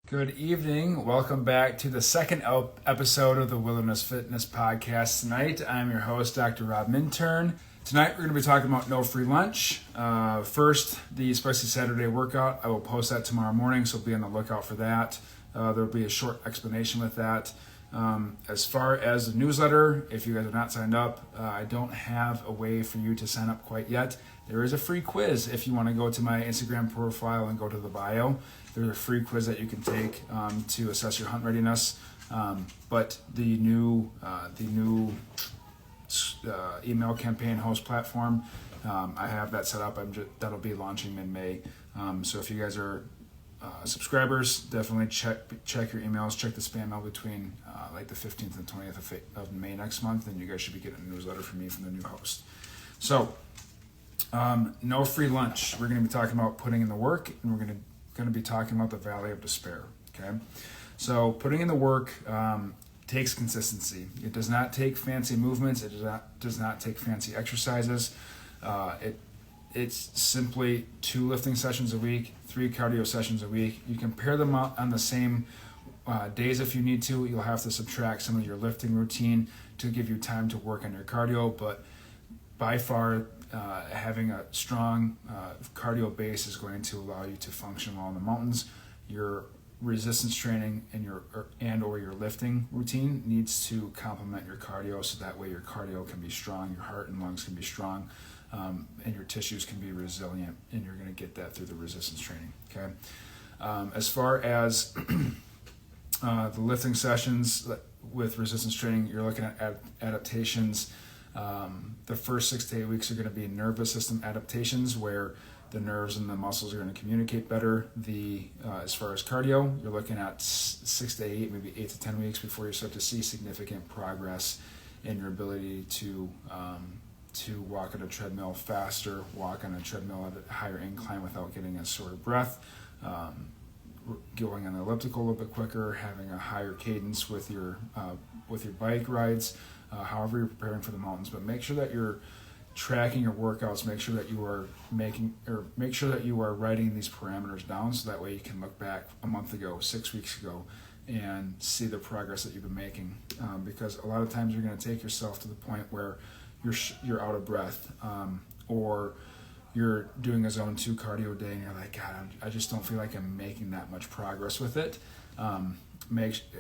Good evening. Welcome back to the second episode of the Wilderness Fitness Podcast. Tonight, I'm your host, Dr. Rob Minturn. Tonight, we're going to be talking about no free lunch. First, the Spicy Saturday workout. I will post that tomorrow morning, so be on the lookout for that. There will be a short explanation with that. As far as the newsletter, if you guys are not signed up, I don't have a way for you to sign up quite yet. There is a free quiz if you want to go to my Instagram profile and go to the bio. There's a free quiz that you can take to assess your hunt readiness. But the new email campaign host platform, I have that set up. That'll be launching mid-May. So if you guys are subscribers, definitely check your emails, check the spam mail between like the 15th and 20th of May next month, and you guys should be getting a newsletter from me from the new host. So, no free lunch. We're going to be talking about putting in the work, and we're going to be talking about the Valley of Despair. Okay, so putting in the work takes consistency. It does not take fancy movements. It does not take fancy exercises. It's simply 2 lifting sessions a week, 3 cardio sessions a week. You can pair them up on the same days if you need to. You'll have to subtract some of your lifting routine to give you time to work on your cardio, but by far having a strong cardio base is going to allow you to function well in the mountains. Your resistance training and or your lifting routine needs to complement your cardio, so that way your cardio can be strong, your heart and lungs can be strong, and your tissues can be resilient, and you're going to get that through the resistance training. Okay. As far as the lifting sessions with resistance training, you're looking at adaptations. The first 6 to 8 weeks are going to be nervous system adaptations, where the nerves and the muscles are going to communicate better. As far as cardio, you're looking at 6 to 8, maybe 8 to 10 weeks before you start to see significant progress in your ability to walk on a treadmill faster, walk on a treadmill at a higher incline without getting a short of breath, going on the elliptical a little bit quicker, having a higher cadence with your bike rides, however you're preparing for the mountains. But make sure that you're tracking your workouts. Make sure that you are writing these parameters down, so that way you can look back a month ago, 6 weeks ago, and see the progress that you've been making. Because a lot of times you're going to take yourself to the point where you're out of breath, or you're doing a zone 2 cardio day and you're like, God, I just don't feel like I'm making that much progress with it.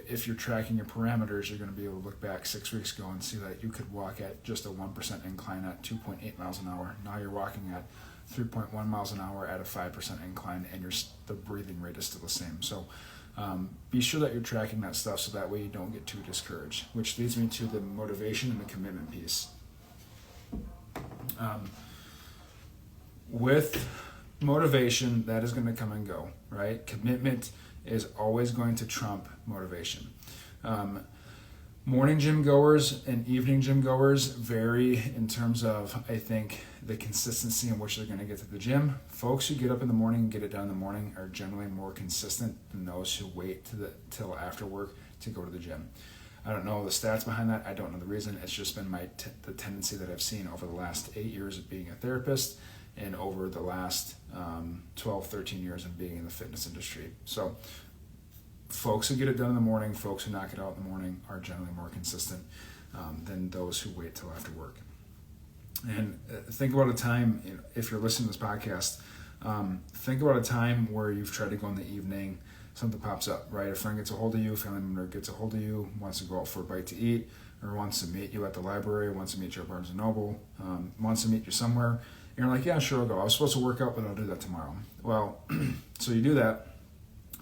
If you're tracking your parameters, you're going to be able to look back 6 weeks ago and see that you could walk at just a 1% incline at 2.8 miles an hour. Now you're walking at 3.1 miles an hour at a 5% incline, and the breathing rate is still the same. So be sure that you're tracking that stuff, so that way you don't get too discouraged, which leads me to the motivation and the commitment piece. With motivation, that is going to come and go, right? Commitment is always going to trump motivation. Morning gym goers and evening gym goers vary in terms of, I think, the consistency in which they're going to get to the gym. Folks who get up in the morning and get it done in the morning are generally more consistent than those who wait till after work to go to the gym. I don't know the stats behind that. I don't know the reason. It's just been the tendency that I've seen over the last 8 years of being a therapist, and over the last 12, 13 years of being in the fitness industry. So folks who get it done in the morning, folks who knock it out in the morning, are generally more consistent than those who wait till after work. And think about a time, if you're listening to this podcast, think about a time where you've tried to go in the evening, something pops up, right? A friend gets a hold of you, a family member gets a hold of you, wants to go out for a bite to eat, or wants to meet you at the library, wants to meet you at Barnes & Noble, wants to meet you somewhere. You're like, yeah, sure, I'll go. I was supposed to work out, but I'll do that tomorrow. Well, so you do that,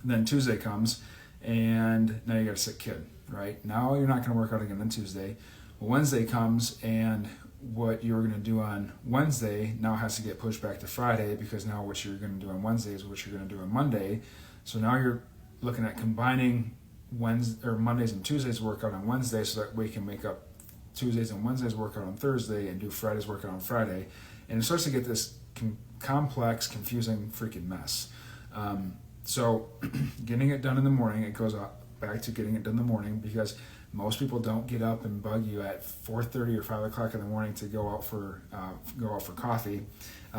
then Tuesday comes, and now you got a sick kid, right? Now you're not going to work out again on Tuesday. Well, Wednesday comes, and what you were going to do on Wednesday now has to get pushed back to Friday, because now what you're going to do on Wednesday is what you're going to do on Monday. So now you're looking at combining Mondays and Tuesdays workout on Wednesday, so that we can make up Tuesdays and Wednesdays workout on Thursday and do Friday's workout on Friday. And it starts to get this complex, confusing freaking mess. So getting it done in the morning, it goes back to getting it done in the morning, because most people don't get up and bug you at 4:30 or 5 o'clock in the morning to go out for coffee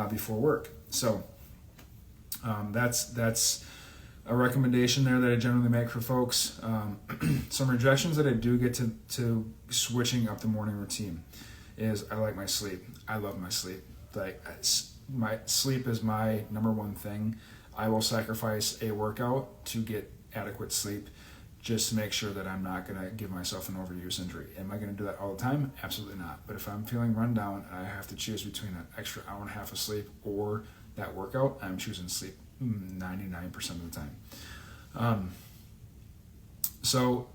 before work. So that's a recommendation there that I generally make for folks. Some rejections that I do get to switching up the morning routine is I like my sleep. I love my sleep. Like my sleep is my number one thing. I will sacrifice a workout to get adequate sleep just to make sure that I'm not going to give myself an overuse injury. Am I going to do that all the time? Absolutely not. But if I'm feeling run down and I have to choose between an extra hour and a half of sleep or that workout, I'm choosing sleep 99% of the time. So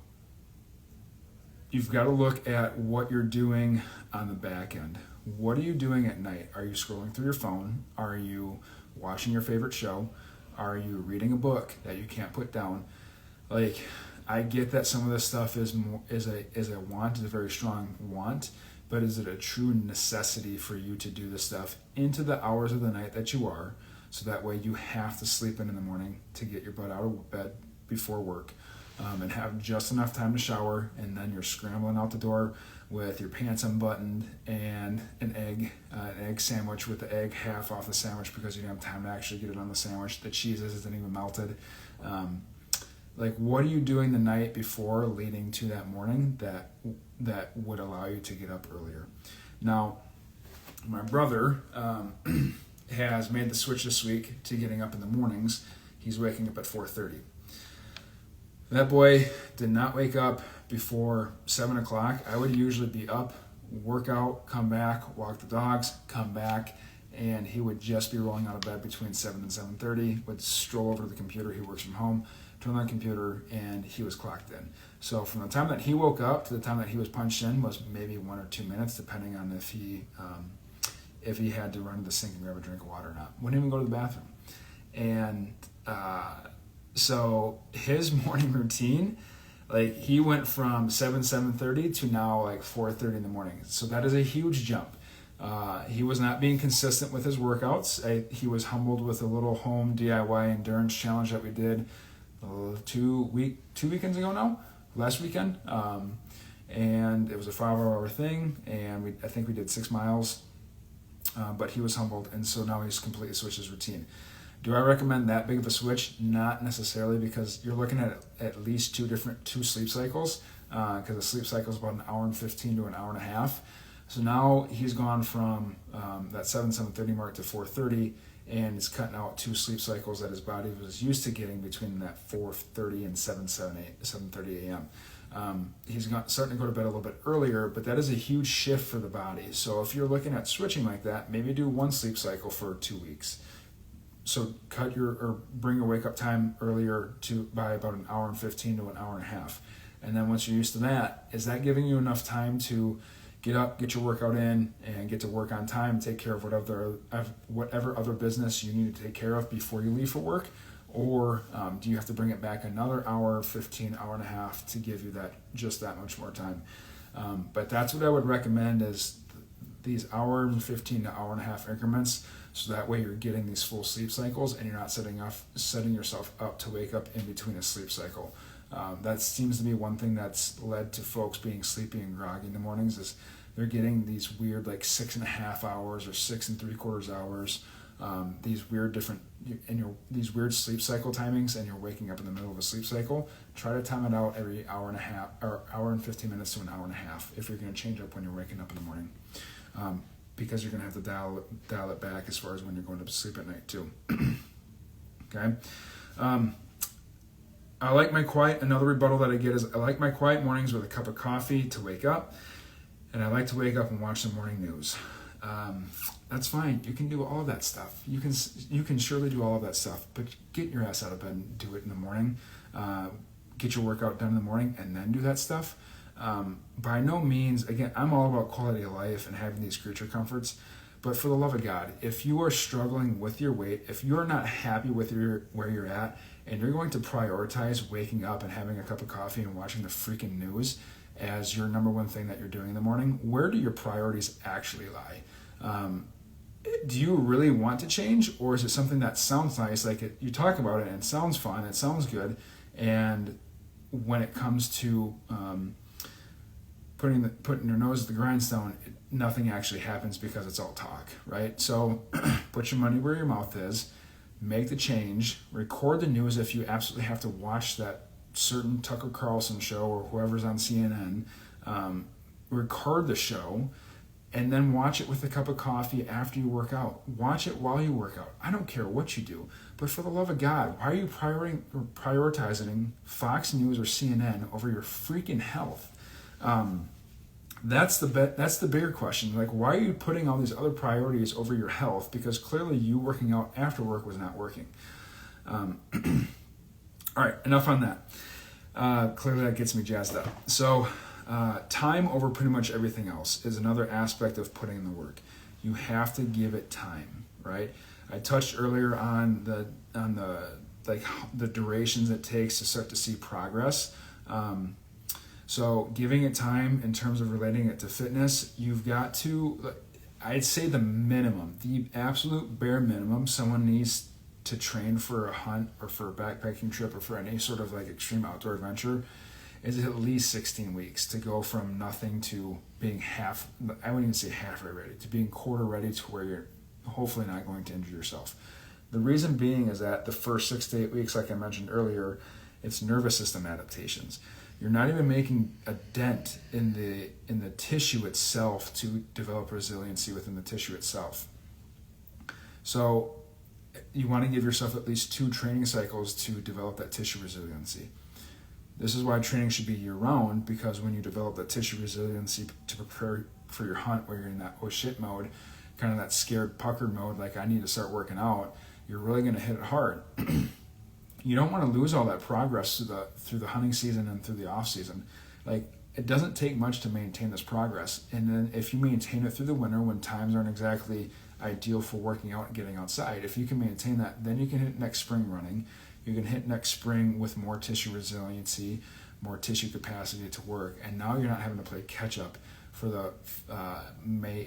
you've got to look at what you're doing on the back end. What are you doing at night? Are you scrolling through your phone? Are you watching your favorite show? Are you reading a book that you can't put down? Like, I get that some of this stuff is a want, is a very strong want, but is it a true necessity for you to do this stuff into the hours of the night that you are, so that way you have to sleep in the morning to get your butt out of bed before work, and have just enough time to shower, and then you're scrambling out the door with your pants unbuttoned and an egg sandwich with the egg half off the sandwich because you didn't have time to actually get it on the sandwich. The cheese isn't even melted. Like, what are you doing the night before leading to that morning that would allow you to get up earlier? Now, my brother has made the switch this week to getting up in the mornings. He's waking up at 4:30. That boy did not wake up before 7 o'clock. I would usually be up, work out, come back, walk the dogs, come back, and he would just be rolling out of bed between 7 and 7:30, would stroll over to the computer. He works from home, turn on the computer, and he was clocked in. So from the time that he woke up to the time that he was punched in was maybe 1 or 2 minutes, depending on if he had to run to the sink and grab a drink of water or not. Wouldn't even go to the bathroom. And so his morning routine, like, he went from 7:30 to now like 4:30 in the morning. So that is a huge jump. He was not being consistent with his workouts. He was humbled with a little home DIY endurance challenge that we did two weekends ago now, last weekend. And it was a 5-hour thing, and I think we did 6 miles, but he was humbled, and so now he's completely switched his routine. Do I recommend that big of a switch? Not necessarily, because you're looking at least two sleep cycles, because a sleep cycle is about an hour and 15 to an hour and a half. So now he's gone from that 7:30 mark to 4:30, and is cutting out 2 sleep cycles that his body was used to getting between that 4:30 and 7:30 a.m. He's starting to go to bed a little bit earlier, but that is a huge shift for the body. So if you're looking at switching like that, maybe do 1 sleep cycle for 2 weeks. So bring your wake up time earlier by about an hour and 15 to an hour and a half. And then once you're used to that, is that giving you enough time to get up, get your workout in, and get to work on time, take care of whatever other business you need to take care of before you leave for work? Or do you have to bring it back another hour, 15, hour and a half to give you that much more time? But that's what I would recommend, is these hour and 15 to hour and a half increments, so that way you're getting these full sleep cycles and you're not setting yourself up to wake up in between a sleep cycle. That seems to be one thing that's led to folks being sleepy and groggy in the mornings, is they're getting these weird like 6.5 hours or 6 3/4 hours, these weird sleep cycle timings, and you're waking up in the middle of a sleep cycle. Try to time it out every hour and a half, or hour and 15 minutes to an hour and a half, if you're going to change up when you're waking up in the morning, because you're going to have to dial it back as far as when you're going to sleep at night too. Okay. I like my quiet. Another rebuttal that I get is I like my quiet mornings with a cup of coffee to wake up, and I like to wake up and watch the morning news. That's fine. You can do all of that stuff. You can surely do all of that stuff, but get your ass out of bed and do it in the morning. Get your workout done in the morning and then do that stuff. By no means, again, I'm all about quality of life and having these creature comforts, but for the love of God, if you are struggling with your weight, if you're not happy with where you're at, and you're going to prioritize waking up and having a cup of coffee and watching the freaking news as your number one thing that you're doing in the morning, where do your priorities actually lie? Do you really want to change, or is it something that sounds nice, you talk about it and it sounds fun, it sounds good, and when it comes to putting your nose at the grindstone, nothing actually happens because it's all talk, right? So put your money where your mouth is. make the change, record the news if you absolutely have to watch that certain Tucker Carlson show or whoever's on CNN, record the show, and then watch it with a cup of coffee after you work out. Watch it while you work out. I don't care what you do, but for the love of God, why are you prioritizing Fox News or CNN over your freaking health? That's the bigger question. Like, why are you putting all these other priorities over your health? Because clearly you working out after work was not working. All right, enough on that. Clearly that gets me jazzed up. So time over pretty much everything else is another aspect of putting in the work. You have to give it time, right? I touched earlier on the durations it takes to start to see progress. So giving it time in terms of relating it to fitness, you've got to, I'd say the minimum, the absolute bare minimum someone needs to train for a hunt or for a backpacking trip or for any sort of like extreme outdoor adventure is at least 16 weeks to go from nothing to being I wouldn't even say halfway ready, to being quarter ready to where you're hopefully not going to injure yourself. The reason being is that the first 6 to 8 weeks, like I mentioned earlier, it's nervous system adaptations. You're not even making a dent in the tissue itself to develop resiliency within the tissue itself. So you want to give yourself at least 2 training cycles to develop that tissue resiliency. This is why training should be year-round, because when you develop that tissue resiliency to prepare for your hunt where you're in that oh shit mode, kind of that scared puckered mode, like I need to start working out, you're really going to hit it hard. You don't want to lose all that progress through the hunting season and through the off season. Like, it doesn't take much to maintain this progress. And then if you maintain it through the winter when times aren't exactly ideal for working out and getting outside, if you can maintain that, then you can hit next spring running. You can hit next spring with more tissue resiliency, more tissue capacity to work. And now you're not having to play catch up for the May,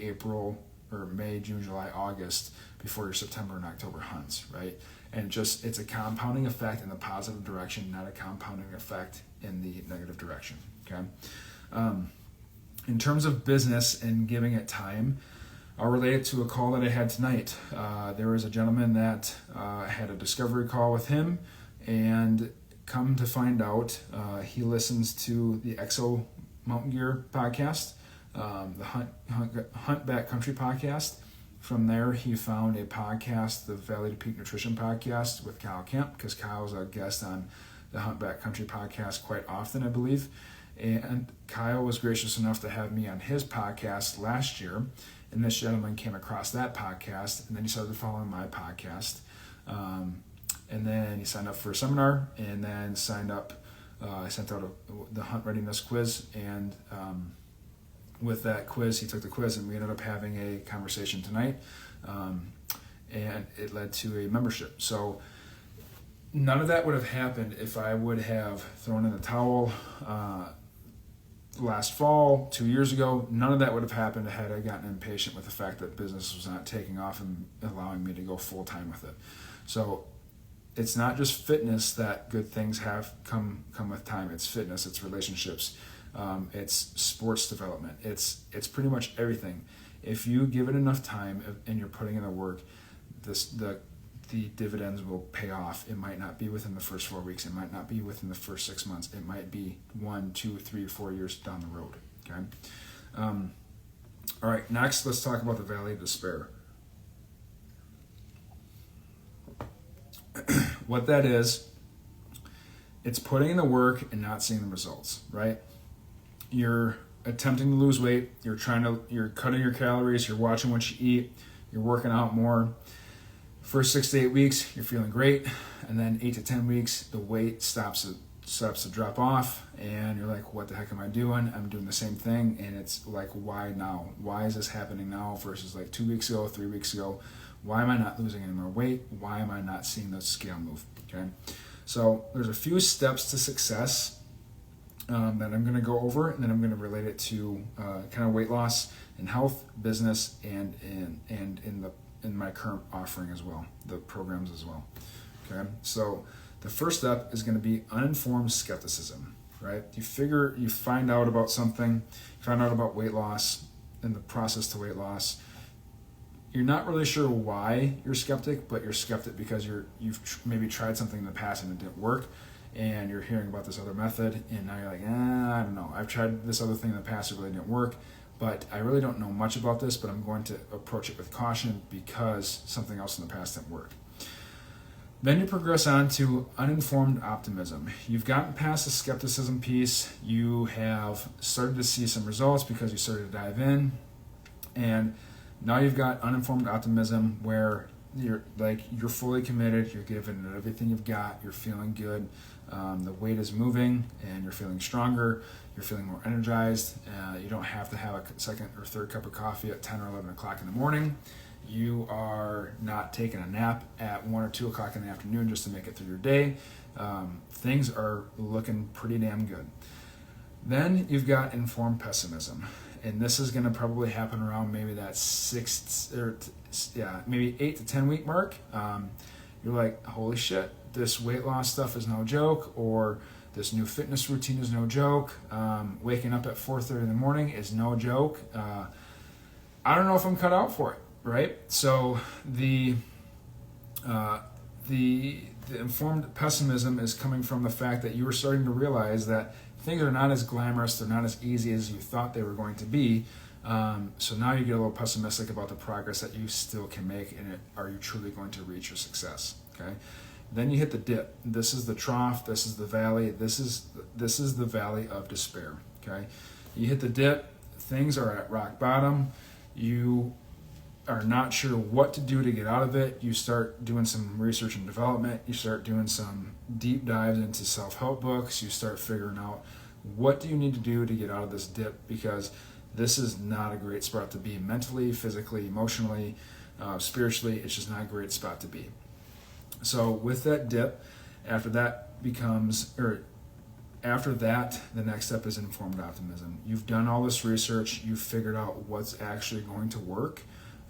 June, July, August before your September and October hunts, right? And it's a compounding effect in the positive direction, not a compounding effect in the negative direction, okay? In terms of business and giving it time, I'll relate it to a call that I had tonight. There was a gentleman that had a discovery call with him, and come to find out, he listens to the Exo Mountain Gear podcast, the Hunt Backcountry podcast. From there, he found a podcast, the Valley to Peak Nutrition podcast with Kyle Kemp, because Kyle's a guest on the Hunt Backcountry podcast quite often, I believe. And Kyle was gracious enough to have me on his podcast last year. And this gentleman came across that podcast, and then he started following my podcast. And then he signed up for a seminar, and then signed up. I sent out the Hunt Readiness quiz, and with that quiz, he took the quiz, and we ended up having a conversation tonight, and it led to a membership. So none of that would have happened if I would have thrown in the towel last fall, 2 years ago. None of that would have happened had I gotten impatient with the fact that business was not taking off and allowing me to go full time with it. So it's not just fitness that good things have come with time. It's fitness, it's relationships, it's sports development. It's pretty much everything. If you give it enough time and you're putting in the work, the dividends will pay off. It might not be within the first 4 weeks. It might not be within the first 6 months. It might be 1, 2, 3, 4 years down the road. Okay. All right. Next, let's talk about the Valley of Despair. What that is, it's putting in the work and not seeing the results. Right. You're attempting to lose weight. You're cutting your calories. You're watching what you eat. You're working out more. First 6 to 8 weeks, you're feeling great, and then 8 to 10 weeks, the weight stops to drop off, and you're like, what the heck am I doing? I'm doing the same thing, and it's like, why now? Why is this happening now versus like 2 weeks ago, 3 weeks ago? Why am I not losing any more weight? Why am I not seeing the scale move? Okay, so there's a few steps to success that I'm going to go over, and then I'm going to relate it to kind of weight loss and health, business, and in my current offering as well, the programs as well. Okay, so the first step is going to be uninformed skepticism, right? You find out about something, you find out about weight loss and the process to weight loss. you're not really sure why you're skeptic, but you're skeptic because you've maybe tried something in the past and it didn't work, and you're hearing about this other method, and now you're like, I don't know. I've tried this other thing in the past, it really didn't work, but I really don't know much about this, but I'm going to approach it with caution because something else in the past didn't work. Then you progress on to uninformed optimism. You've gotten past the skepticism piece. You have started to see some results because you started to dive in, and now you've got uninformed optimism where you're fully committed, you're giving it everything you've got, you're feeling good, the weight is moving and you're feeling stronger, you're feeling more energized, you don't have to have a second or third cup of coffee at 10 or 11 o'clock in the morning, you are not taking a nap at 1 or 2 o'clock in the afternoon just to make it through your day. Things are looking pretty damn good. Then you've got informed pessimism. And this is going to probably happen around maybe that maybe 8 to 10 week mark. You're like, holy shit, this weight loss stuff is no joke, or this new fitness routine is no joke. Waking up at 4:30 in the morning is no joke. I don't know if I'm cut out for it, right? So the informed pessimism is coming from the fact that you were starting to realize that things are not as glamorous, they're not as easy as you thought they were going to be. So now you get a little pessimistic about the progress that you still can make, and are you truly going to reach your success? Okay. Then you hit the dip. This is the trough. This is the valley. This is the valley of despair. Okay. You hit the dip. Things are at rock bottom. You are not sure what to do to get out of it. You start doing some research and development. You start doing some deep dives into self-help books. You start figuring out what do you need to do to get out of this dip, because this is not a great spot to be mentally, physically, emotionally, spiritually. It's just not a great spot to be. So with that dip, after that, the next step is informed optimism. You've done all this research. You've figured out what's actually going to work.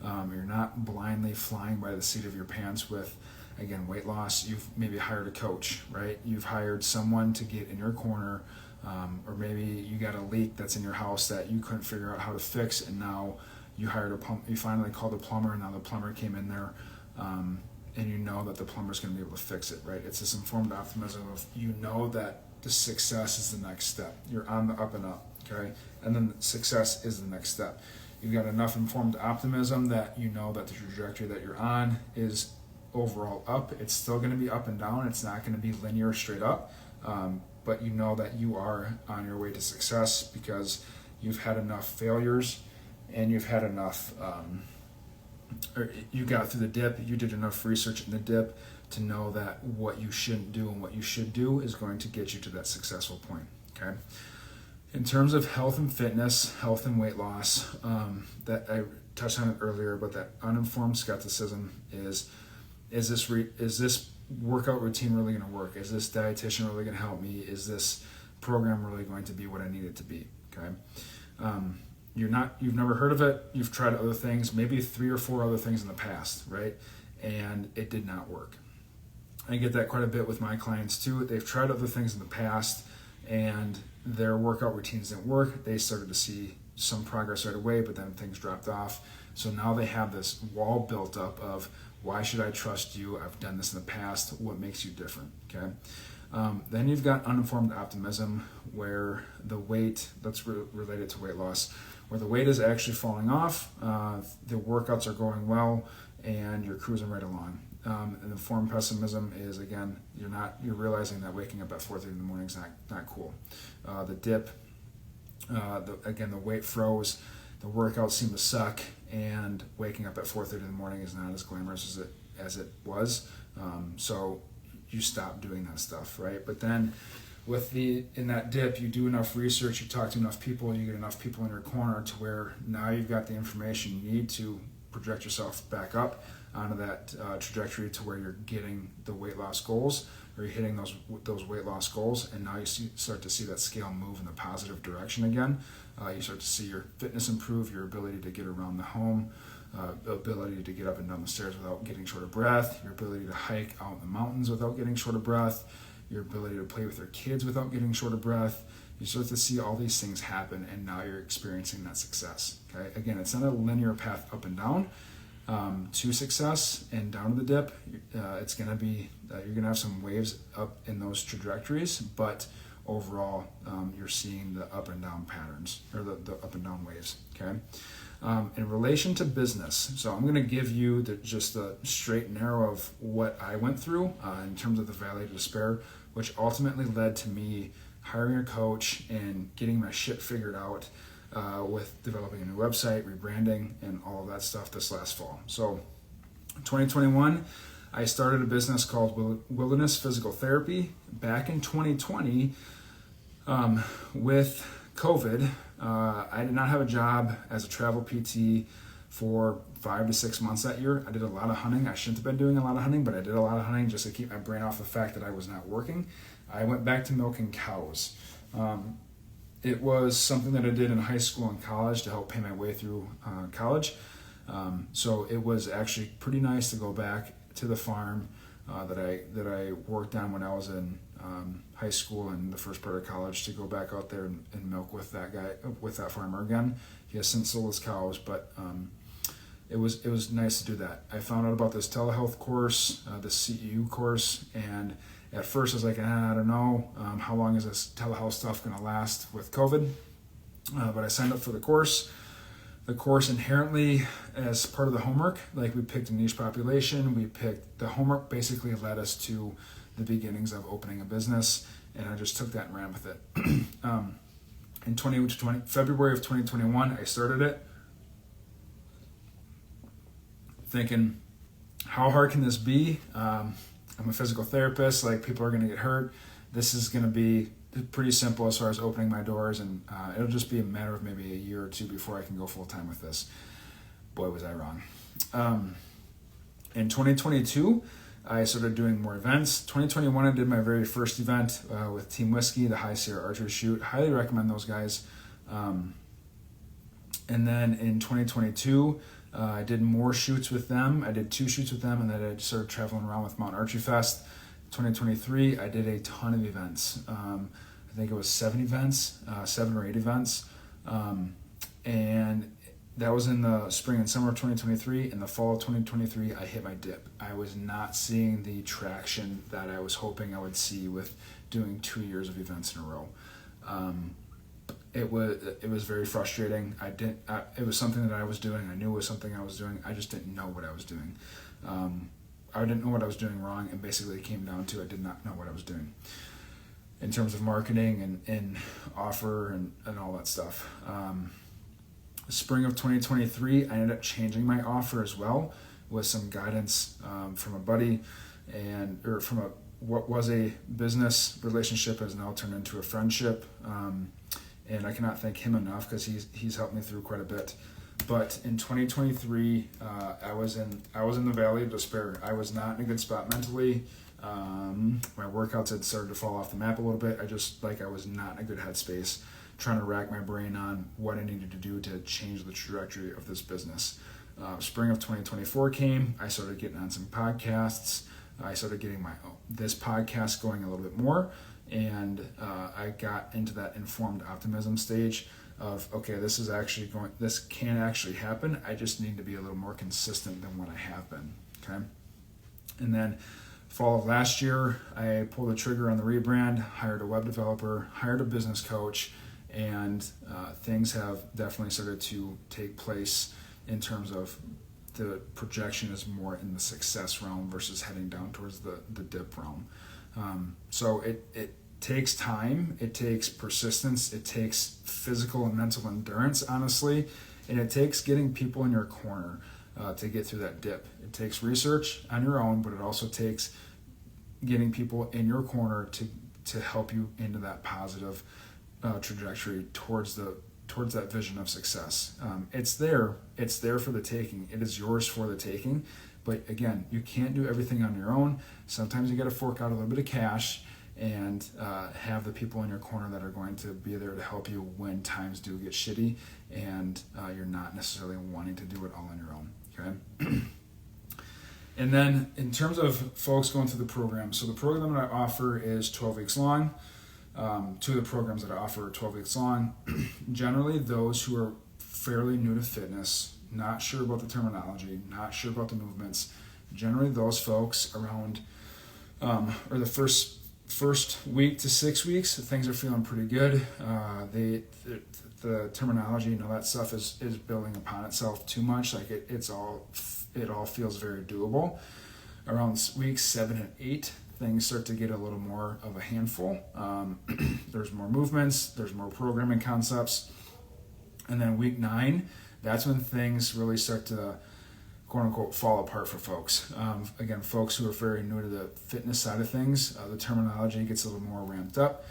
You're not blindly flying by the seat of your pants with, again, weight loss. You've maybe hired a coach, right? You've hired someone to get in your corner, or maybe you got a leak that's in your house that you couldn't figure out how to fix, and now you finally called a plumber, and now the plumber came in there, and you know that the plumber's going to be able to fix it, right? It's this informed optimism of, you know that the success is the next step. You're on the up and up, okay? And then success is the next step. You've got enough informed optimism that you know that the trajectory that you're on is overall up. It's still going to be up and down. It's not going to be linear straight up, but you know that you are on your way to success because you've had enough failures and you've had enough, or you got through the dip, you did enough research in the dip to know that what you shouldn't do and what you should do is going to get you to that successful point, okay? In terms of health and fitness, health and weight loss, that I touched on it earlier, but that uninformed skepticism is this workout routine really going to work? Is this dietitian really going to help me? Is this program really going to be what I need it to be? Okay. You've never heard of it. You've tried other things, maybe 3 or 4 other things in the past, right? And it did not work. I get that quite a bit with my clients too. They've tried other things in the past and their workout routines didn't work. They started to see some progress right away, but then things dropped off. So now they have this wall built up of, why should I trust you? I've done this in the past. What makes you different? Okay. Then you've got uninformed optimism, where the weight that's related to weight loss, where the weight is actually falling off, the workouts are going well, and you're cruising right along. And informed pessimism is, again, you're realizing that waking up at 4:30 in the morning is not cool. The dip, the weight froze, the workouts seem to suck, and waking up at 4:30 in the morning is not as glamorous as it was. So you stop doing that stuff, right? But then in that dip, you do enough research, you talk to enough people, you get enough people in your corner to where now you've got the information you need to project yourself back up onto that trajectory to where you're getting the weight loss goals, or you're hitting those weight loss goals, and now you start to see that scale move in the positive direction again. You start to see your fitness improve, your ability to get around the home, ability to get up and down the stairs without getting short of breath, your ability to hike out in the mountains without getting short of breath, your ability to play with your kids without getting short of breath. You start to see all these things happen, and now you're experiencing that success. Okay, again, it's not a linear path up and down, to success and down to the dip, it's going to be, you're going to have some waves up in those trajectories, but overall, you're seeing the up and down patterns, or the up and down waves, okay? In relation to business, so I'm going to give you just the straight and narrow of what I went through in terms of the valley of despair, which ultimately led to me hiring a coach and getting my shit figured out with developing a new website, rebranding, and all of that stuff this last fall. So 2021, I started a business called Readiness Physical Therapy. Back in 2020, with COVID, I did not have a job as a travel PT for 5 to 6 months that year. I did a lot of hunting. I shouldn't have been doing a lot of hunting, but I did a lot of hunting just to keep my brain off the fact that I was not working. I went back to milking cows. It was something that I did in high school and college to help pay my way through college. So it was actually pretty nice to go back to the farm that I worked on when I was in high school and the first part of college, to go back out there and milk with that farmer again. He has since sold his cows, but it was nice to do that. I found out about this telehealth course, the CEU course, and at first I was like, I don't know, how long is this telehealth stuff going to last with COVID? But I signed up for the course. The course inherently, as part of the homework, like we picked a niche population, the homework basically led us to the beginnings of opening a business, and I just took that and ran with it. In February of 2021, I started it, thinking, how hard can this be? I'm a physical therapist, like people are going to get hurt. This is going to be pretty simple as far as opening my doors, and it'll just be a matter of maybe a year or two before I can go full time with this. Boy, was I wrong. In 2022, I started doing more events. 2021, I did my very first event with Team Whiskey, the High Sierra Archery Shoot. Highly recommend those guys. And then in 2022, I did more shoots with them. I did 2 shoots with them, and then I started traveling around with Mountain Archery Fest. 2023, I did a ton of events. I think it was 7 or 8 events. And that was in the spring and summer of 2023. In the fall of 2023, I hit my dip. I was not seeing the traction that I was hoping I would see with doing 2 years of events in a row. It was very frustrating. It was something that I was doing. I knew it was something I was doing. I just didn't know what I was doing. I didn't know what I was doing wrong, and basically it came down to I did not know what I was doing in terms of marketing and offer and all that stuff. Spring of 2023, I ended up changing my offer as well, with some guidance from a buddy, or from what was a business relationship has now turned into a friendship. And I cannot thank him enough, because he's helped me through quite a bit. But in 2023, I was in the valley of despair. I was not in a good spot mentally. My workouts had started to fall off the map a little bit. I was not in a good headspace, trying to rack my brain on what I needed to do to change the trajectory of this business. Spring of 2024 came. I started getting on some podcasts. I started getting this podcast going a little bit more. And I got into that informed optimism stage of, okay, this can actually happen. I just need to be a little more consistent than what I have been. Okay. And then fall of last year, I pulled the trigger on the rebrand, hired a web developer, hired a business coach, and things have definitely started to take place in terms of the projection is more in the success realm versus heading down towards the dip realm. So it takes time, it takes persistence, it takes physical and mental endurance, honestly, and it takes getting people in your corner to get through that dip. It takes research on your own, but it also takes getting people in your corner to help you into that positive trajectory towards that vision of success. It's there for the taking. It is yours for the taking. But again, you can't do everything on your own. Sometimes you got to fork out a little bit of cash and have the people in your corner that are going to be there to help you when times do get shitty and you're not necessarily wanting to do it all on your own. Okay. And then in terms of folks going through the program, so the program that I offer is 12 weeks long. 2 of the programs that I offer are 12 weeks long. Generally, those who are fairly new to fitness, not sure about the terminology, not sure about the movements, generally those folks around or the first week to 6 weeks, things are feeling pretty good. The terminology and all that stuff is building upon itself too much. Like it all feels very doable. Around weeks 7 and 8, things start to get a little more of a handful. There's more movements, there's more programming concepts. And then week 9, that's when things really start to quote unquote fall apart for folks. Again, folks who are very new to the fitness side of things, the terminology gets a little more ramped up.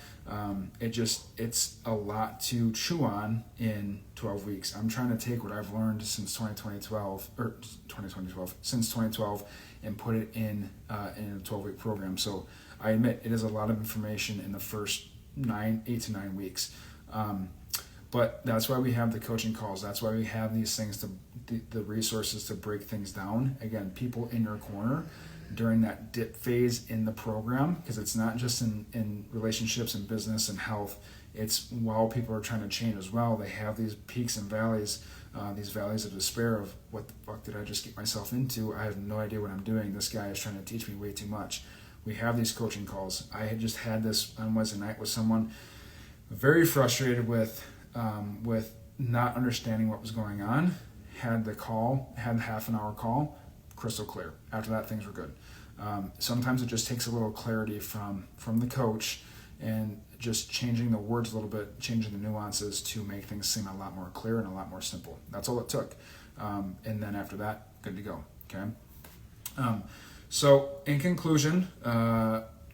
It's a lot to chew on in 12 weeks. I'm trying to take what I've learned since 2012 and put it in a 12-week program. So I admit it is a lot of information in the first 8 to 9 weeks. But that's why we have the coaching calls. That's why we have these things, the resources to break things down. Again, people in your corner during that dip phase in the program, because it's not just in relationships and business and health. It's while people are trying to change as well. They have these peaks and valleys, these valleys of despair of what the fuck did I just get myself into? I have no idea what I'm doing. This guy is trying to teach me way too much. We have these coaching calls. I had just had this on Wednesday night with someone very frustrated with not understanding what was going on. Had the half an hour call, crystal clear. After that, things were good. Sometimes it just takes a little clarity from the coach and just changing the words a little bit, changing the nuances to make things seem a lot more clear and a lot more simple. That's all it took. And then after that, good to go. Okay. So in conclusion,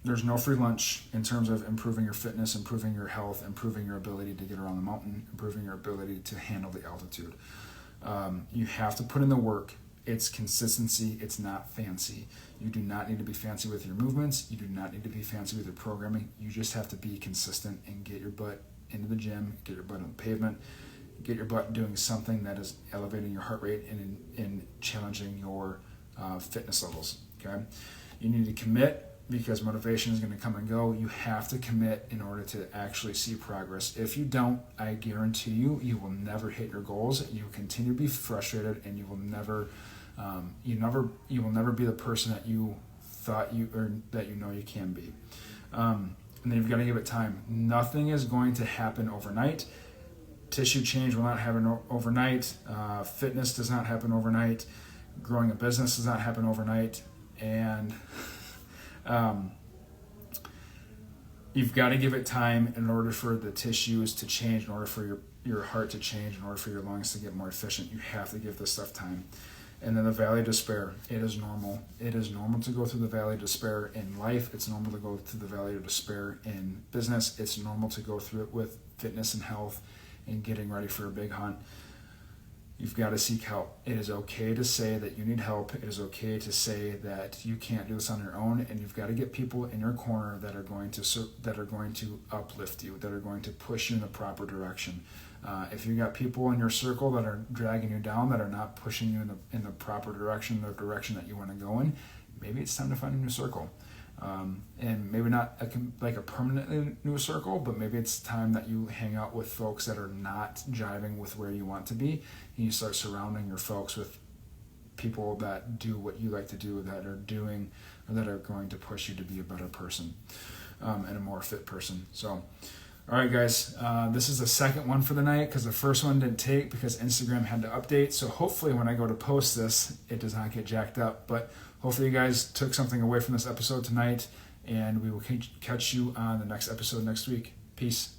there's no free lunch in terms of improving your fitness, improving your health, improving your ability to get around the mountain, improving your ability to handle the altitude. You have to put in the work. It's consistency. It's not fancy. You do not need to be fancy with your movements. You do not need to be fancy with your programming. You just have to be consistent and get your butt into the gym, get your butt on the pavement, get your butt doing something that is elevating your heart rate and challenging your fitness levels. Okay, you need to commit, because motivation is going to come and go. You have to commit in order to actually see progress. If you don't, I guarantee you will never hit your goals. You will continue to be frustrated, and you will never be the person that you thought that you can be. And then you've got to give it time. Nothing is going to happen overnight. Tissue change will not happen overnight. Fitness does not happen overnight. Growing a business does not happen overnight. And you've got to give it time in order for the tissues to change, in order for your heart to change, in order for your lungs to get more efficient. You have to give this stuff time. And then the valley of despair, it is normal. It is normal to go through the valley of despair in life. It's normal to go through the valley of despair in business. It's normal to go through it with fitness and health and getting ready for a big hunt. You've got to seek help. It is okay to say that you need help. It is okay to say that you can't do this on your own, and you've got to get people in your corner that are going to uplift you, that are going to push you in the proper direction. If you've got people in your circle that are dragging you down, that are not pushing you in the proper direction, the direction that you want to go in, maybe it's time to find a new circle. And maybe not a permanently new circle, but maybe it's time that you hang out with folks that are not jiving with where you want to be, and you start surrounding your folks with people that do what you like to do, that are doing, or that are going to push you to be a better person, and a more fit person. So, all right, guys, this is the second one for the night, because the first one didn't take because Instagram had to update. So hopefully when I go to post this, it does not get jacked up, but hopefully you guys took something away from this episode tonight, and we will catch you on the next episode next week. Peace.